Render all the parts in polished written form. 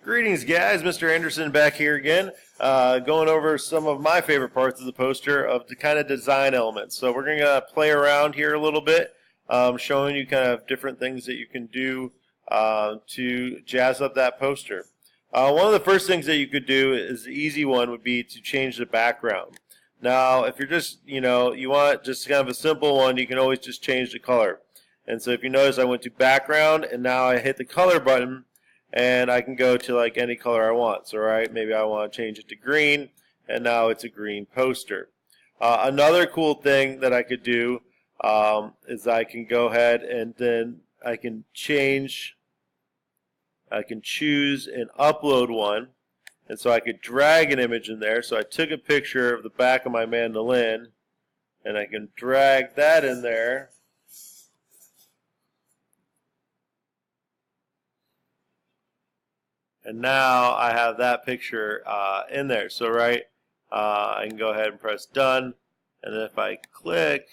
Greetings, guys. Mr. Anderson back here again, going over some of my favorite parts of the poster of the kind of design elements. So we're going to play around here a little bit, showing you kind of different things that you can do to jazz up that poster. One of the first things that you could do is the easy one would be to change the background. Now, if you're just, you want just kind of a simple one, you can always just change the color. And so if you notice, I went to background, and now I hit the color button, and I can go to like any color I want. So maybe I want to change it to green, and now it's a green poster. Another cool thing that I could do is I can go ahead and then I can choose and upload one. And so I could drag an image in there. So I took a picture of the back of my mandolin, and I can drag that in there. And now I have that picture in there. So I can go ahead and press done. And then if I click,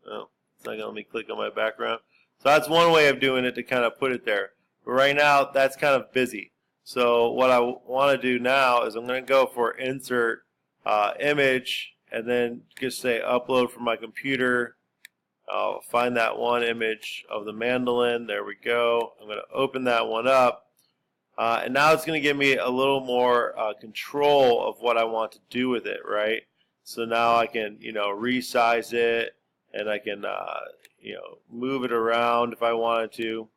oh, it's not going to let me click on my background. So that's one way of doing it, to kind of put it there. But right now, that's kind of busy. So what I want to do now is I'm going to go for insert image, and then just say upload from my computer. I'll find that one image of the mandolin. There we go. I'm going to open that one up. And now it's going to give me a little more control of what I want to do with it, right? So now I can, resize it, and I can, move it around if I wanted to.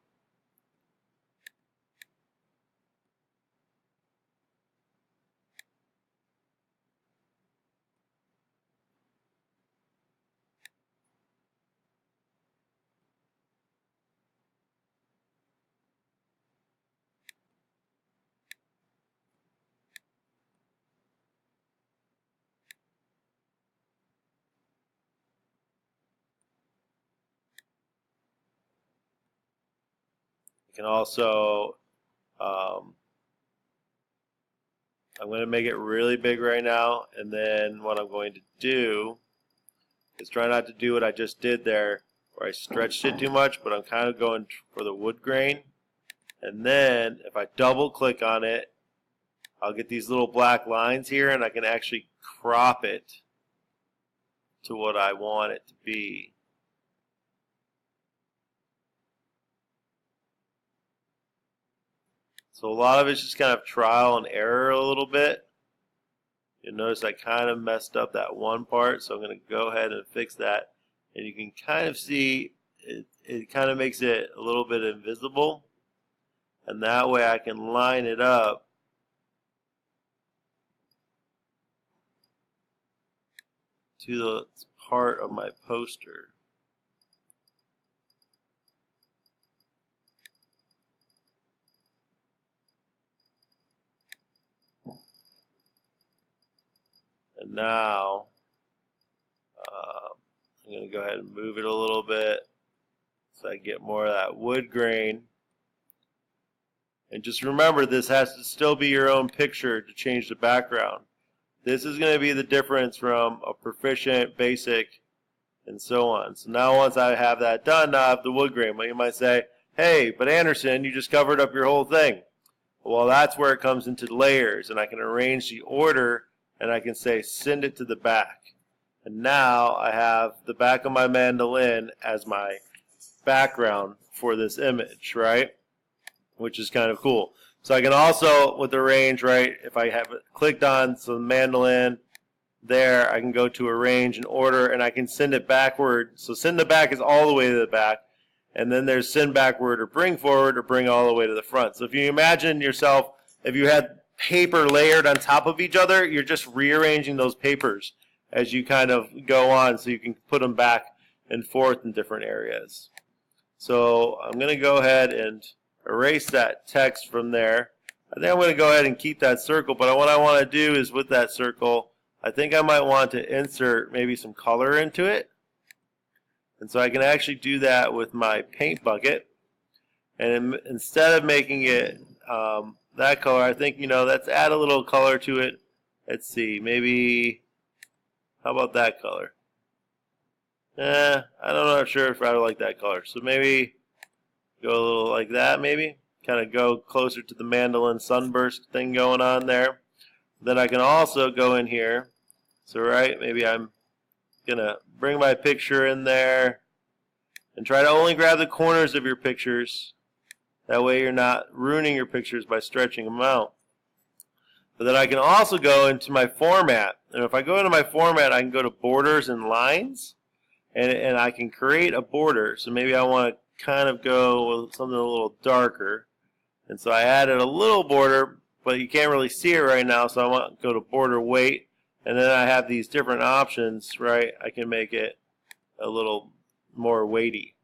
You can also, I'm going to make it really big right now, and then what I'm going to do is try not to do what I just did there, where I stretched it too much, but I'm kind of going for the wood grain. And then if I double click on it, I'll get these little black lines here, and I can actually crop it to what I want it to be. So a lot of it's just kind of trial and error a little bit. You'll notice I kind of messed up that one part, so I'm going to go ahead and fix that. And you can kind of see it kind of makes it a little bit invisible. And that way I can line it up to the part of my poster. And now I'm going to go ahead and move it a little bit so I get more of that wood grain. And just remember, this has to still be your own picture to change the background. This is going to be the difference from a proficient, basic, and so on. So now once I have that done, now I have the wood grain. But you might say, hey, but Anderson, you just covered up your whole thing. Well, that's where it comes into layers, and I can arrange the order, and I can say send it to the back. And now I have the back of my mandolin as my background for this image, right? Which is kind of cool. So I can also, with the range, if I have it clicked on some mandolin there, I can go to arrange and order, and I can send it backward. So send to back is all the way to the back, and then there's send backward or bring forward or bring all the way to the front. So if you imagine yourself, if you had paper layered on top of each other, you're just rearranging those papers as you kind of go on, so you can put them back and forth in different areas. So I'm going to go ahead and erase that text from there. I think I'm going to go ahead and keep that circle, but what I want to do is with that circle, I think I might want to insert maybe some color into it. And so I can actually do that with my paint bucket. And instead of making it that color, I think, let's add a little color to it. Let's see, maybe, how about that color? I'm not sure if I like that color. So maybe go a little like that, maybe. kind of go closer to the mandolin sunburst thing going on there. Then I can also go in here. So maybe I'm gonna bring my picture in there and try to only grab the corners of your pictures. That way you're not ruining your pictures by stretching them out. But then I can also go into my format. And if I go into my format, I can go to borders and lines. And I can create a border. So maybe I want to kind of go with something a little darker. And so I added a little border, but you can't really see it right now. So I want to go to border weight. And then I have these different options, right? I can make it a little more weighty.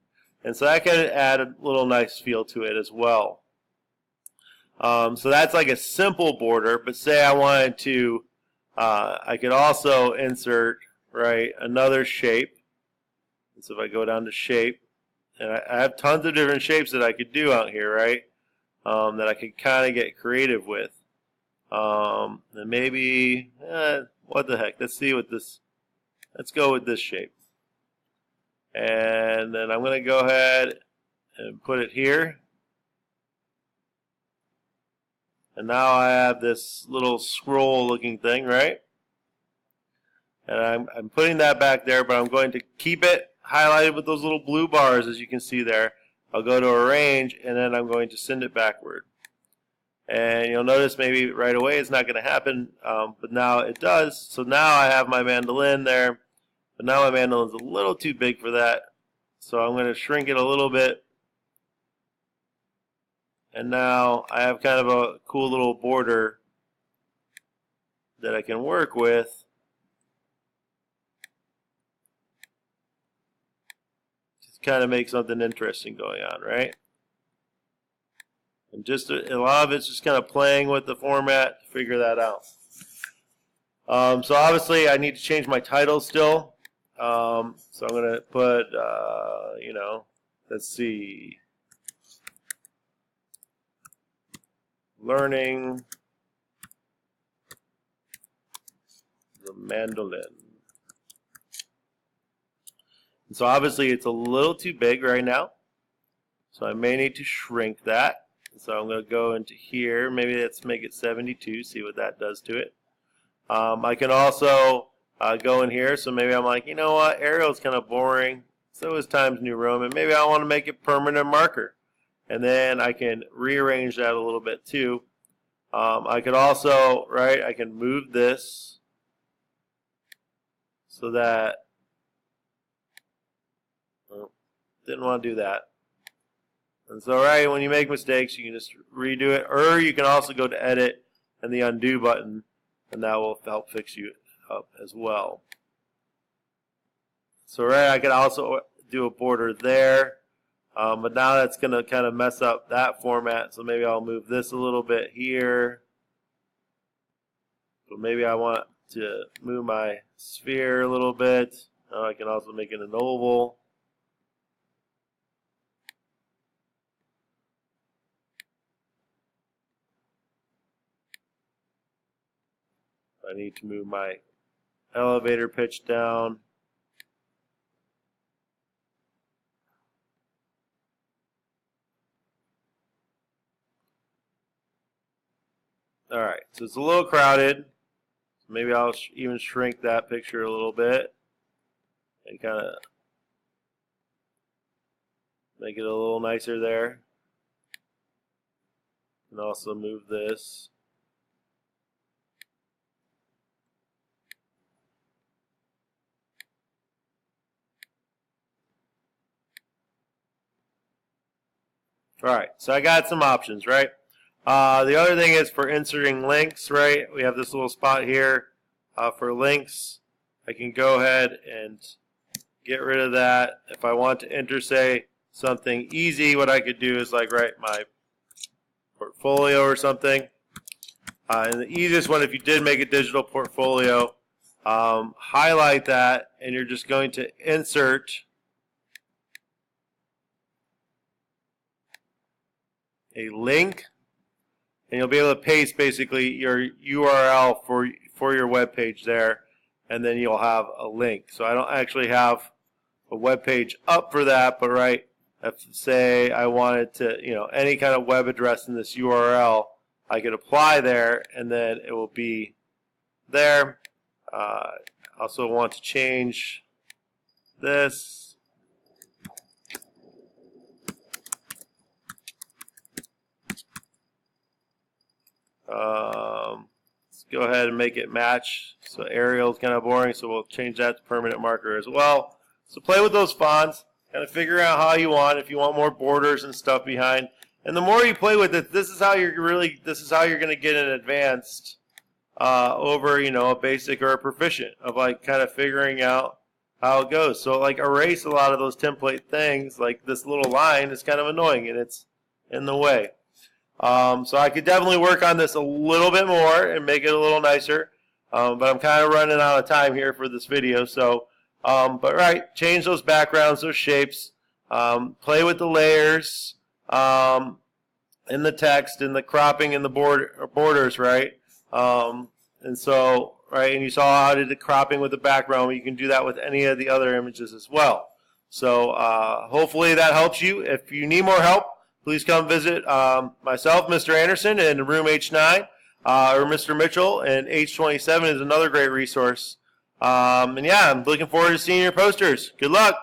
And so that can add a little nice feel to it as well. So that's like a simple border, but say I wanted to, I could also insert, another shape. And so if I go down to shape, and I have tons of different shapes that I could do out here, that I could kind of get creative with. And maybe, what the heck, let's go with this shape. And then I'm going to go ahead and put it here. And now I have this little scroll looking thing, right? And I'm putting that back there, but I'm going to keep it highlighted with those little blue bars, as you can see there. I'll go to arrange, and then I'm going to send it backward. And you'll notice maybe right away it's not going to happen, but now it does. So now I have my mandolin there. But now my mandolin's a little too big for that. So I'm going to shrink it a little bit. And now I have kind of a cool little border that I can work with. Just kind of make something interesting going on, right? And just a lot of it's just kind of playing with the format to figure that out. So obviously I need to change my title still. So I'm going to put, let's see, learning the mandolin. And so obviously it's a little too big right now. So I may need to shrink that. So I'm going to go into here. Maybe let's make it 72, see what that does to it. I can also go in here. So maybe I'm like, you know what, Arial's kind of boring. So is Times New Roman. Maybe I want to make it permanent marker. And then I can rearrange that a little bit too. I could also, I can move this so that, didn't want to do that. And so, when you make mistakes, you can just redo it. Or you can also go to edit and the undo button, and that will help fix you up as well. So, I could also do a border there. But now that's going to kind of mess up that format. So maybe I'll move this a little bit here. So maybe I want to move my sphere a little bit. I can also make it an oval. I need to move my elevator pitch down. Alright, so it's a little crowded. Maybe I'll even shrink that picture a little bit and kind of make it a little nicer there. And also move this. Alright, so I got some options, right? The other thing is for inserting links, right? We have this little spot here for links. I can go ahead and get rid of that. If I want to enter, say, something easy, what I could do is write my portfolio or something. And the easiest one, if you did make a digital portfolio, highlight that, and you're just going to insert a link, and you'll be able to paste basically your URL for your web page there, and then you'll have a link. So I don't actually have a web page up for that, but if, say, I wanted to, any kind of web address in this URL, I could apply there, and then it will be there. Also want to change this. Let's go ahead and make it match. So Arial is kind of boring, so we'll change that to permanent marker as well. So play with those fonts, kind of figure out how you want. If you want more borders and stuff behind, and the more you play with it, this is how you're going to get an advanced over a basic or a proficient of like kind of figuring out how it goes. So like erase a lot of those template things. Like this little line is kind of annoying and it's in the way. So I could definitely work on this a little bit more and make it a little nicer. But I'm kind of running out of time here for this video. So, but right, change those backgrounds, those shapes, play with the layers, in the text, in the cropping, and the borders, right? And so, right, and you saw how I did the cropping with the background. You can do that with any of the other images as well. So hopefully that helps you. If you need more help, please come visit myself, Mr. Anderson, in room H9, or Mr. Mitchell, and H27 is another great resource. And yeah, I'm looking forward to seeing your posters. Good luck.